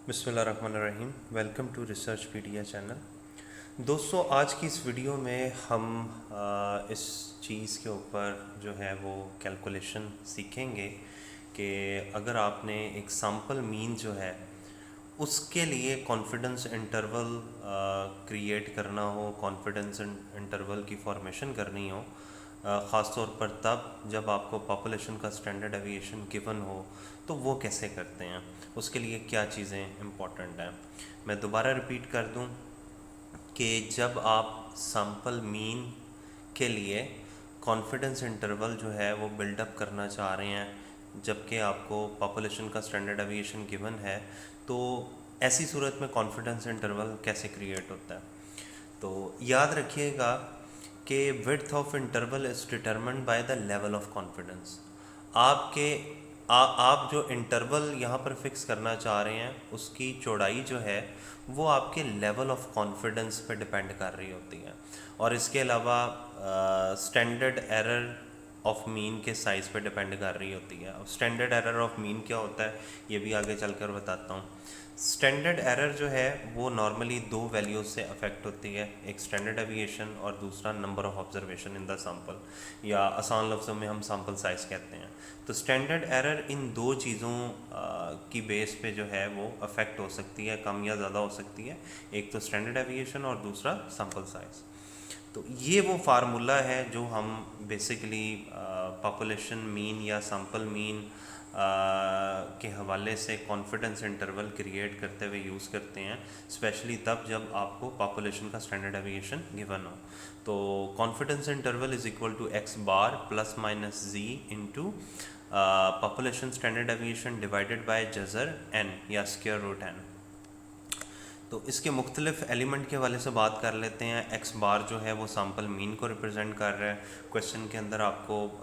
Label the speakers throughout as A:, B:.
A: बिस्मिल्लाहिर्रहमानिर्रहीम। Welcome to research pedia channel. दोस्तों, आज की इस वीडियो में हम इस चीज़ के ऊपर जो है वो कैलकुलेशन सीखेंगे कि अगर आपने एक सैम्पल मीन जो है उसके लिए कॉन्फिडेंस इंटरवल क्रिएट करना हो, कॉन्फिडेंस इंटरवल की फॉर्मेशन करनी हो, ख़ास तौर पर तब जब आपको पॉपुलेशन का स्टैंडर्ड एविएशन गिवन हो, तो वो कैसे करते हैं, उसके लिए क्या चीज़ें इम्पॉर्टेंट हैं। मैं दोबारा रिपीट कर दूं कि जब आप सैम्पल मीन के लिए कॉन्फिडेंस इंटरवल जो है वो बिल्डअप करना चाह रहे हैं जबकि आपको पॉपुलेशन का स्टैंडर्ड एविएशन गिवन है, तो ऐसी सूरत में कॉन्फिडेंस इंटरवल कैसे क्रिएट होता है। तो याद रखिएगा कि width of interval is determined by the level of confidence. आपके आप जो इंटरवल यहाँ पर फिक्स करना चाह रहे हैं उसकी चौड़ाई जो है वो आपके लेवल ऑफ कॉन्फिडेंस पे डिपेंड कर रही होती है, और इसके अलावा स्टैंडर्ड एरर ऑफ मीन के साइज़ पे डिपेंड कर रही होती है। अब स्टैंडर्ड एरर ऑफ मीन क्या होता है ये भी आगे चलकर बताता हूँ। स्टैंडर्ड एरर जो है वो नॉर्मली दो वैल्यूज़ से अफेक्ट होती है, एक स्टैंडर्ड एविएशन और दूसरा number of observation in the sample, या आसान लफ्ज़ों में हम सैंपल साइज़ कहते हैं। तो स्टैंडर्ड एरर इन दो चीज़ों की बेस पे जो है वो अफेक्ट हो सकती है, कम या ज़्यादा हो सकती है। एक तो स्टैंडर्ड एविएशन और दूसरा सैंपल साइज़। तो ये वो फार्मूला है जो हम बेसिकली पॉपुलेशन मीन या सैंपल मीन के हवाले से कॉन्फिडेंस इंटरवल क्रिएट करते हुए यूज़ करते हैं, स्पेशली तब जब आपको पॉपुलेशन का स्टैंडर्ड एविएशन गिवन हो। तो confidence interval is equal to x bar plus minus z into population standard deviation divided by जज़र एन या स्क्वायर रूट एन। तो इसके मुख्तलिफ एलिमेंट के हवाले से बात कर लेते हैं। एक्स बार जो है वो सैम्पल मीन को रिप्रेजेंट कर रहा है। क्वेश्चन के अंदर आपको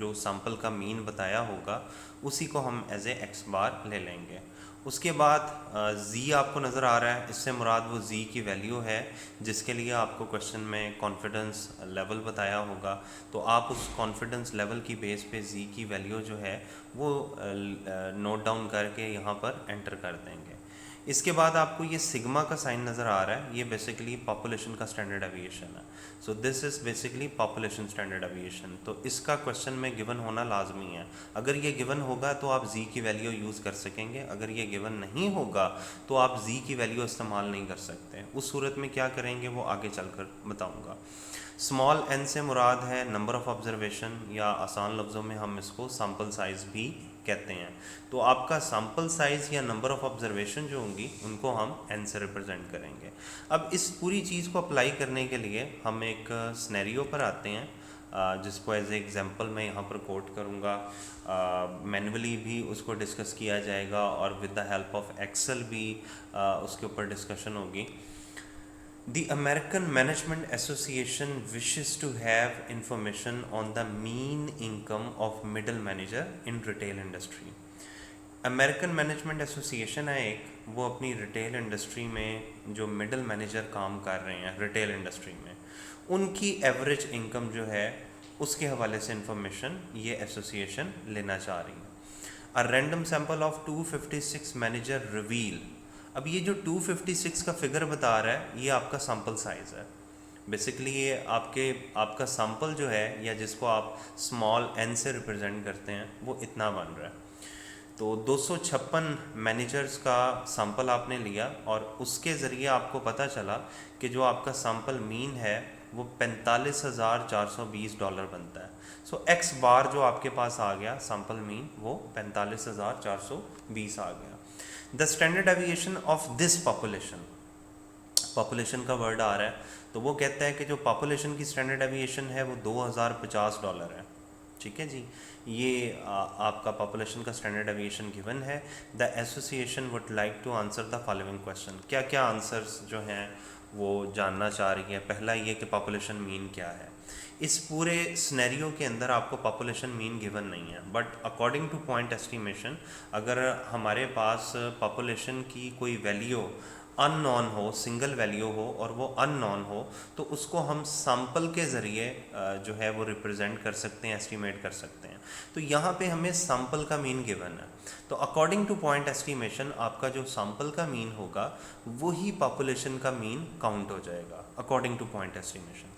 A: जो सैम्पल का मीन बताया होगा उसी को हम एज ए एक्स बार ले लेंगे। उसके बाद जी आपको नज़र आ रहा है, इससे मुराद वो जी की वैल्यू है जिसके लिए आपको क्वेश्चन में कॉन्फिडेंस लेवल बताया होगा। तो आप उस कॉन्फिडेंस लेवल की बेस पे जी की वैल्यू जो है वो नोट डाउन करके यहाँ पर एंटर कर देंगे। इसके बाद आपको ये सिग्मा का साइन नज़र आ रहा है, ये बेसिकली पॉपुलेशन का स्टैंडर्ड एविएशन है। So this is basically population standard aviation. तो इसका क्वेश्चन में गिवन होना लाजमी है। अगर ये गिवन होगा तो आप जी की वैल्यू यूज़ कर सकेंगे, अगर ये गिवन नहीं होगा तो आप जी की वैल्यू इस्तेमाल नहीं कर सकते। उस सूरत में क्या करेंगे वो आगे चलकर बताऊँगा। स्मॉल एन से मुराद है नंबर ऑफ़ ऑब्जर्वेशन, या आसान लफ्ज़ों में हम इसको सैम्पल साइज़ भी कहते हैं। तो आपका सैम्पल साइज़ या नंबर ऑफ़ ऑब्जर्वेशन जो होंगी उनको हम एन से रिप्रेजेंट करेंगे। अब इस पूरी चीज़ को अप्लाई करने के लिए हम एक सिनेरियो पर आते हैं, जिसको एज ए एग्जांपल मैं यहाँ पर कोट करूँगा। मैनुअली भी उसको डिस्कस किया जाएगा और with the help of Excel भी उसके ऊपर डिस्कशन होगी। The American Management Association wishes to have information on the mean income of middle manager in retail industry. American management association है एक, वो अपनी रिटेल इंडस्ट्री में जो मिडल मैनेजर काम कर रहे हैं रिटेल इंडस्ट्री में, उनकी एवरेज इनकम जो है उसके हवाले से इंफॉर्मेशन ये एसोसिएशन लेना चाह रही है। A random sample of 256 manager reveal. अब ये जो 256 का फिगर बता रहा है ये आपका सैंपल साइज़ है। बेसिकली ये आपका सैंपल जो है, या जिसको आप स्मॉल एन से रिप्रेजेंट करते हैं, वो इतना बन रहा है। तो 256 मैनेजर्स का सैंपल आपने लिया और उसके ज़रिए आपको पता चला कि जो आपका सैंपल मीन है वो $45,420 बनता है। सो एक्स बार जो आपके पास आ गया सैंपल मीन वो 45,420 आ गया। The standard aviation of this population, population का वर्ड आ रहा है तो वो कहता है कि जो पॉपुलेशन की स्टैंडर्ड एविएशन है वो $2,050 है। ठीक है जी, ये आपका पॉपुलेशन का स्टैंडर्ड एविएशन गिवन है। The association would like to answer the following question. क्या क्या आंसर्स जो हैं वो जानना चाह रही है। पहला ये कि पॉपुलेशन मीन क्या है। इस पूरे स्नैरियो के अंदर आपको पॉपुलेशन मीन गिवन नहीं है, but according to point estimation अगर हमारे पास पॉपुलेशन की कोई वैल्यू अननोन हो, सिंगल वैल्यू हो और वो अननोन हो, तो उसको हम सैंपल के ज़रिए जो है वो रिप्रेजेंट कर सकते हैं, एस्टिमेट कर सकते हैं। तो यहाँ पे हमें सैंपल का मीन गिवन है, तो अकॉर्डिंग टू पॉइंट एस्टिमेशन आपका जो सैंपल का मीन होगा वही पॉपुलेशन का मीन काउंट हो जाएगा according to point estimation.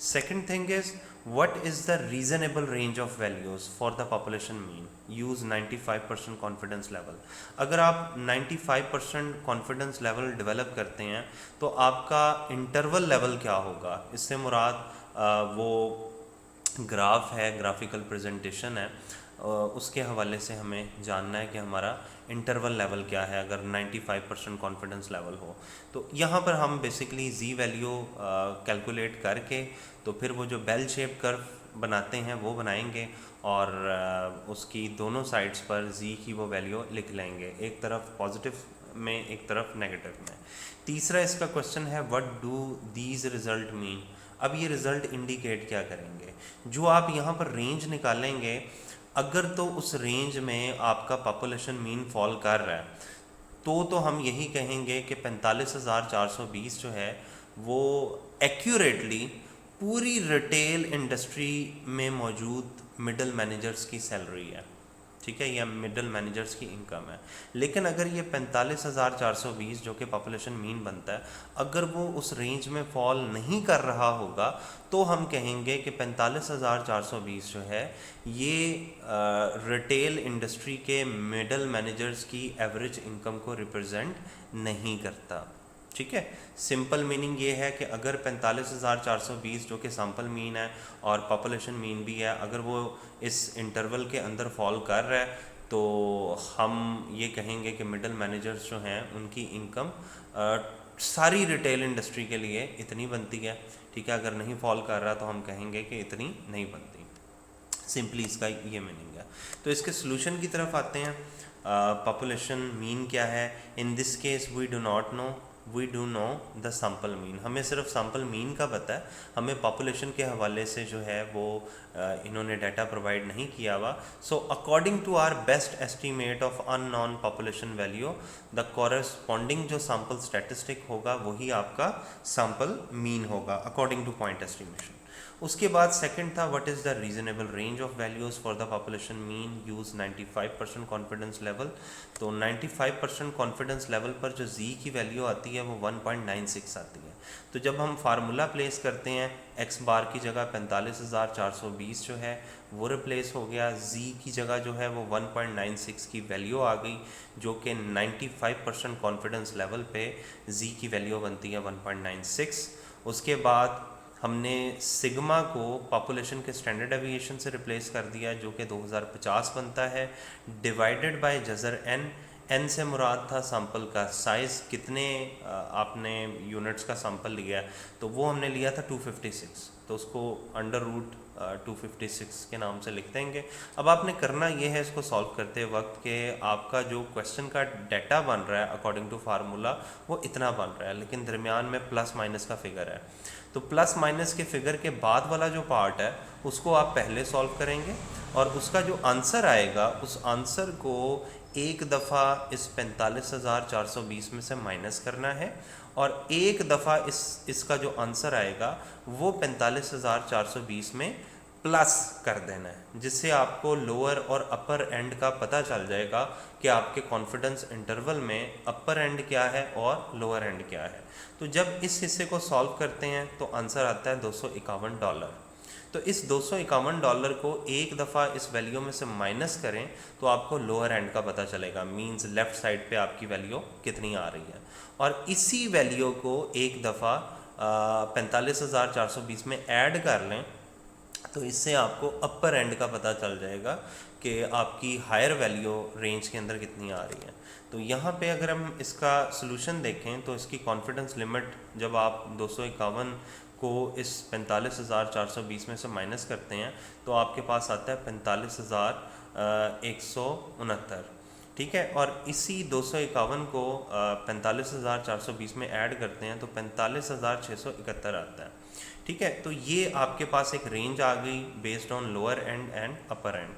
A: Second thing is, what is the reasonable range of values for the population mean? Use 95% confidence level. अगर आप 95% confidence level develop करते हैं तो आपका interval level क्या होगा? इससे मुराद वो ग्राफ है, ग्राफिकल प्रेजेंटेशन है, उसके हवाले से हमें जानना है कि हमारा इंटरवल लेवल क्या है अगर 95% कॉन्फिडेंस लेवल हो। तो यहाँ पर हम बेसिकली जी वैल्यू कैलकुलेट करके तो फिर वो जो बेल शेप कर्व बनाते हैं वो बनाएंगे और उसकी दोनों साइड्स पर जी की वो वैल्यू लिख लेंगे, एक तरफ पॉजिटिव में एक तरफ नेगेटिव में। तीसरा इसका क्वेश्चन है, what do these result mean? अब ये रिजल्ट इंडिकेट क्या करेंगे? जो आप यहाँ पर रेंज निकालेंगे, अगर तो उस रेंज में आपका पॉपुलेशन मीन फॉल कर रहा है तो हम यही कहेंगे कि 45,420 जो है वो एक्यूरेटली पूरी रिटेल इंडस्ट्री में मौजूद मिडल मैनेजर्स की सैलरी है, ठीक है, या मिडल मैनेजर्स की इनकम है। लेकिन अगर ये 45,420 जो कि पॉपुलेशन मीन बनता है, अगर वो उस रेंज में फॉल नहीं कर रहा होगा तो हम कहेंगे कि 45,420 जो है ये रिटेल इंडस्ट्री के मिडल मैनेजर्स की एवरेज इनकम को रिप्रेजेंट नहीं करता, ठीक है। सिंपल मीनिंग ये है कि अगर 45,420 जो कि सैंपल मीन है और पॉपुलेशन मीन भी है, अगर वो इस इंटरवल के अंदर फॉल कर रहा है तो हम ये कहेंगे कि मिडल मैनेजर्स जो हैं उनकी इनकम सारी रिटेल इंडस्ट्री के लिए इतनी बनती है, ठीक है। अगर नहीं फॉल कर रहा तो हम कहेंगे कि इतनी नहीं बनती। सिंपली इसका ये मीनिंग है। तो इसके सोल्यूशन की तरफ आते हैं। पॉपुलेशन मीन क्या है? In this case we do not know, we do know the sample mean. हमें सिर्फ सैंपल मीन का पता है, हमें पॉपुलेशन के हवाले से जो है वो इन्होंने डाटा प्रोवाइड नहीं किया हुआ। So according to our best estimate of unknown population value, the corresponding जो सैंपल स्टैटिस्टिक होगा वही आपका सैंपल मीन होगा अकॉर्डिंग टू पॉइंट एस्टिमेशन। उसके बाद सेकंड था, what is the reasonable range of values for the population mean, use 95% confidence level. तो 95% confidence level पर जो जी की वैल्यू आती है वो 1.96 आती है। तो जब हम फार्मूला प्लेस करते हैं, एक्स बार की जगह 45,420 जो है वो रिप्लेस हो गया, जी की जगह जो है वो 1.96 की वैल्यू आ गई, जो कि 95% कॉन्फिडेंस लेवल पे जी की वैल्यू बनती है 1.96। उसके बाद हमने सिग्मा को पॉपुलेशन के स्टैंडर्ड एविएशन से रिप्लेस कर दिया जो कि 2050 बनता है, डिवाइडेड बाय जज़र एन। एन से मुराद था सैंपल का साइज़, कितने आपने यूनिट्स का सैंपल लिया, तो वो हमने लिया था 256, तो उसको अंडर रूट 256 के नाम से लिख देंगे। अब आपने करना ये है इसको सॉल्व करते वक्त कि आपका जो क्वेश्चन का डाटा बन रहा है अकॉर्डिंग टू फार्मूला वो इतना बन रहा है, लेकिन दरमियान में प्लस माइनस का फिगर है। तो प्लस माइनस के फिगर के बाद वाला जो पार्ट है उसको आप पहले सॉल्व करेंगे और उसका जो आंसर आएगा उस आंसर को एक दफ़ा इस 45,420 में से माइनस करना है और एक दफ़ा इसका जो आंसर आएगा वो 45,420 में प्लस कर देना है, जिससे आपको लोअर और अपर एंड का पता चल जाएगा कि आपके कॉन्फिडेंस इंटरवल में अपर एंड क्या है और लोअर एंड क्या है। तो जब इस हिस्से को सॉल्व करते हैं तो आंसर आता है $251। तो इस $251 को एक दफ़ा इस वैल्यू में से माइनस करें तो आपको लोअर एंड का पता चलेगा, मींस लेफ़्ट साइड पे आपकी वैल्यू कितनी आ रही है। और इसी वैल्यू को एक दफ़ा 45,420 में ऐड कर लें तो इससे आपको अपर एंड का पता चल जाएगा कि आपकी हायर वैल्यू रेंज के अंदर कितनी आ रही है। तो यहाँ पे अगर हम इसका सोल्यूशन देखें तो इसकी कॉन्फिडेंस लिमिट जब आप 251 को इस 45,420 में से माइनस करते हैं तो आपके पास आता है 45,169, ठीक है। और इसी 251 को 45,420 में ऐड करते हैं तो 45,671 आता है, ठीक है। तो ये आपके पास एक रेंज आ गई based on lower and and upper and.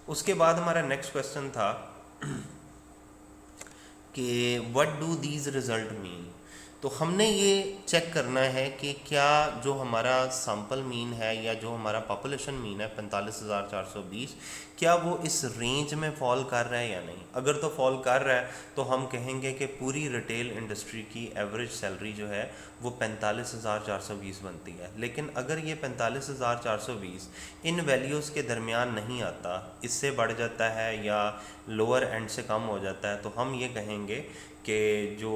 A: उसके बाद हमारा नेक्स्ट क्वेश्चन था कि what do these result mean. तो हमने ये चेक करना है कि क्या जो हमारा सैम्पल मीन है या जो हमारा पॉपुलेशन मीन है 45,420, क्या वो इस रेंज में फॉल कर रहा है या नहीं। अगर तो फॉल कर रहा है तो हम कहेंगे कि पूरी रिटेल इंडस्ट्री की एवरेज सैलरी जो है वो 45,420 बनती है। लेकिन अगर ये 45,420 इन वैल्यूज़ के दरमियान नहीं आता, इससे बढ़ जाता है या लोअर एंड से कम हो जाता है, तो हम ये कहेंगे कि जो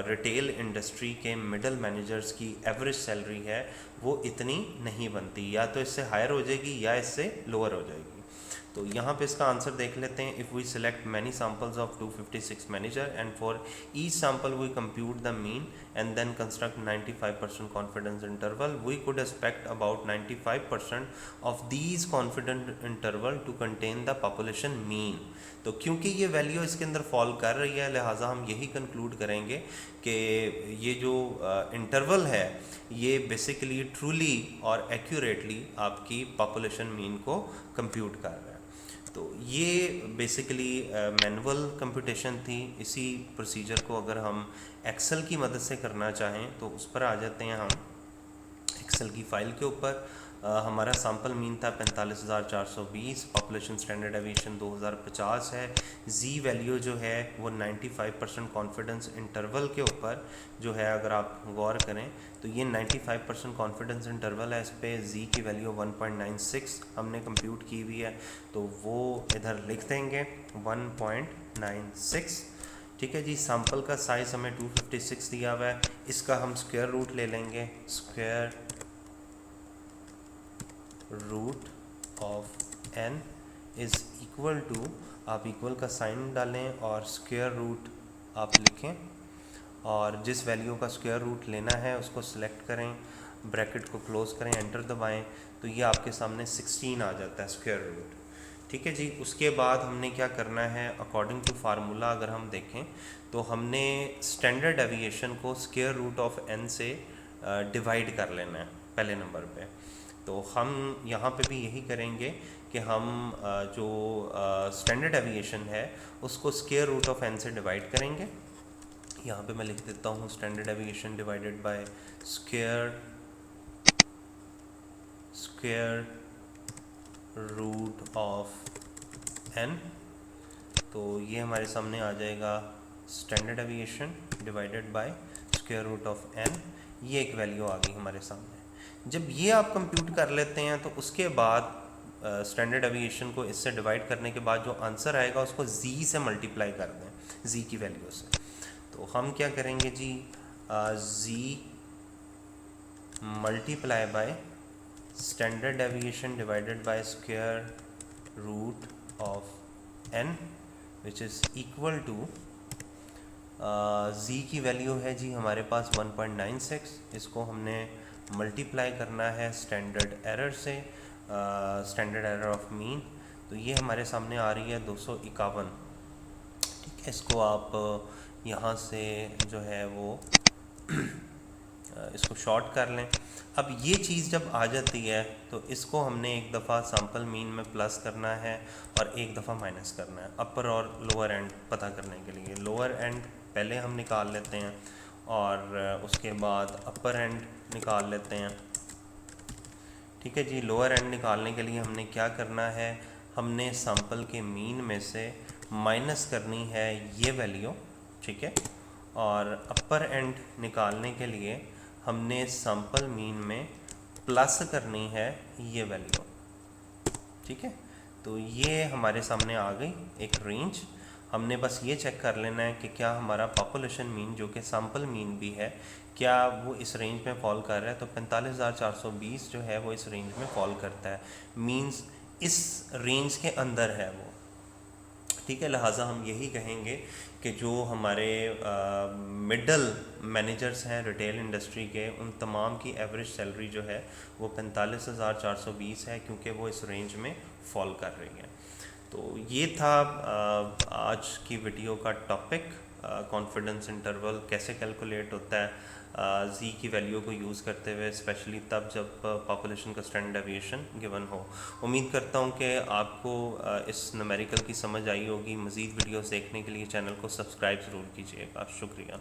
A: रिटेल इंडस्ट्री के मिडल मैनेजर्स की एवरेज सैलरी है वो इतनी नहीं बनती, या तो इससे हायर हो जाएगी या इससे लोअर हो जाएगी। तो यहाँ पे इसका आंसर देख लेते हैं। If we select many samples of 256 manager and for each sample we compute the mean and then construct 95% confidence interval, we could expect about 95% of these confidence interval to contain the population mean. तो क्योंकि ये value इसके अंदर fall कर रही है, लिहाजा हम यही कंक्लूड करेंगे कि ये जो इंटरवल है ये बेसिकली ट्रूली और एक्यूरेटली आपकी पॉपुलेशन मीन को कंप्यूट कर रहा है। तो ये बेसिकली मैनुअल कंप्यूटेशन थी। इसी प्रोसीजर को अगर हम एक्सेल की मदद से करना चाहें तो उस पर आ जाते हैं हम। एक्सेल की फ़ाइल के ऊपर हमारा सैम्पल मीन था 45,420, पॉपुलेशन स्टैंडर्ड एविएशन 2050 है, जी वैल्यू जो है वो 95% कॉन्फिडेंस इंटरवल के ऊपर जो है, अगर आप गौर करें तो ये 95% कॉन्फिडेंस इंटरवल है, इस पे जी की वैल्यू 1.96 हमने कंप्यूट की हुई है, तो वो इधर लिख देंगे 1.96। ठीक है जी। सैम्पल का साइज़ हमें 256 दिया हुआ है, इसका हम स्क्वायर रूट ले लेंगे। Square root of n is equal to, आप इक्वल का साइन डालें और स्क्वायर रूट आप लिखें, और जिस वैल्यू का स्क्वायर रूट लेना है उसको सिलेक्ट करें, ब्रैकेट को क्लोज करें, एंटर दबाएं, तो ये आपके सामने 16 आ जाता है स्क्वायर रूट। ठीक है जी। उसके बाद हमने क्या करना है, अकॉर्डिंग टू फार्मूला अगर हम देखें तो हमने स्टैंडर्ड एविएशन को स्क्वायर रूट ऑफ n से डिवाइड कर लेना है पहले नंबर पे। तो हम यहाँ पे भी यही करेंगे कि हम जो स्टैंडर्ड एविएशन है उसको स्क्वायर रूट ऑफ n से डिवाइड करेंगे। यहाँ पे मैं लिख देता हूँ standard deviation divided by square root of n। तो ये हमारे सामने आ जाएगा standard deviation divided by square root of n। ये एक वैल्यू आ गई हमारे सामने। जब ये आप कंप्यूट कर लेते हैं तो उसके बाद स्टैंडर्ड एविएशन को इससे डिवाइड करने के बाद जो आंसर आएगा उसको z से मल्टीप्लाई कर दें, z की वैल्यू से। तो हम क्या करेंगे जी, z multiply by standard deviation divided by square root of n which is equal to, z की वैल्यू है जी हमारे पास 1.96, इसको हमने मल्टीप्लाई करना है स्टैंडर्ड एरर से, स्टैंडर्ड एरर ऑफ मीन, तो ये हमारे सामने आ रही है 251। ठीक है, इसको आप यहाँ से जो है वो इसको शॉर्ट कर लें। अब ये चीज़ जब आ जाती है तो इसको हमने एक दफ़ा सैम्पल मीन में प्लस करना है और एक दफ़ा माइनस करना है, अपर और लोअर एंड पता करने के लिए। लोअर एंड पहले हम निकाल लेते हैं और उसके बाद अपर एंड निकाल लेते हैं। ठीक है जी। लोअर एंड निकालने के लिए हमने क्या करना है, हमने सैम्पल के मीन में से माइनस करनी है ये वैल्यू, ठीक है, और अपर एंड निकालने के लिए हमने सैम्पल मीन में प्लस करनी है ये वैल्यू। ठीक है, तो ये हमारे सामने आ गई एक रेंज। हमने बस ये चेक कर लेना है कि क्या हमारा पॉपुलेशन मीन जो कि सैम्पल मीन भी है, क्या वो इस रेंज में फॉल कर रहा है। तो 45,420 जो है वो इस रेंज में फॉल करता है, मींस इस रेंज के अंदर है वो। ठीक है, लिहाजा हम यही कहेंगे कि जो हमारे मिडल मैनेजर्स हैं रिटेल इंडस्ट्री के, उन तमाम की एवरेज सैलरी जो है वो 45,420 है, क्योंकि वो इस रेंज में फॉल कर रही है। तो ये था आज की वीडियो का टॉपिक, कॉन्फिडेंस इंटरवल कैसे कैलकुलेट होता है। जी की वैल्यू को यूज़ करते हुए, स्पेशली तब जब पॉपुलेशन का स्टैंडर्ड डेविएशन गिवन हो। उम्मीद करता हूँ कि आपको इस न्यूमेरिकल की समझ आई होगी। मज़ीद वीडियोस देखने के लिए चैनल को सब्सक्राइब ज़रूर कीजिएगा। शुक्रिया।